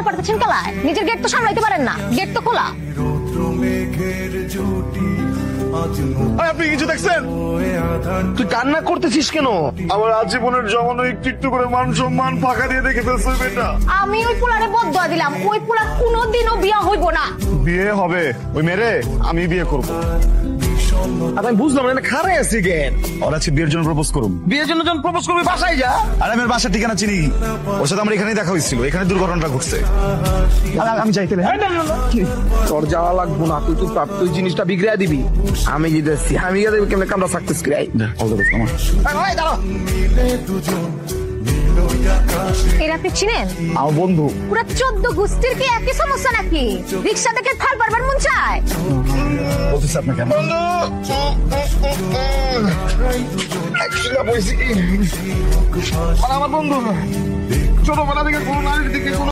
পারতেছেন কেলায়? নিজের গেট তো সামলাইতে পারেন না, গেট তো খোলা। আপনি কিছু দেখছেন? তুই কান্না করতেছিস কেন? আমার আজীবনের জমানো একটু একটু করে মান সম্মান ফাঁকা দিয়ে দেখে ফেলছে বেটা। আমি ওই পোলারে বদদোয়া দিলাম, ওই পোলা কোনোদিনও বিয়া হইব না। বিয়ে হবে ওই মেরে, আমি বিয়ে করবো। আমি বুঝলাম না, খারাই আছি কেন? ওর আছে বিয়ের জন্য প্রপোজ করুন। বিয়ের জন্য যখন প্রপোজ করবি বাসায় যা। আর আমার বাসার ঠিকানা চিনি, ওর সাথে আমার এখানেই দেখা হয়েছিল, এখানে দুর্ঘটনাটা ঘটছে। আমি যাইতে তোর যাওয়া লাগবো না, তুই তুই তুই জিনিসটা বিগড়ে দিবি। আমি জিতেছি, আমি গিয়ে কেমন কামটা সাকসেস করি। এরা আপনি চিনেন? আমার বন্ধু। পুরো 14 গোষ্ঠীর কি একই সমস্যা নাকি? রিক্সা থেকে ফাল বারবার মন চায়। বলতেছে আপনাকে আমার বন্ধু ছোটবেলা থেকে কোনো নারীর দিকে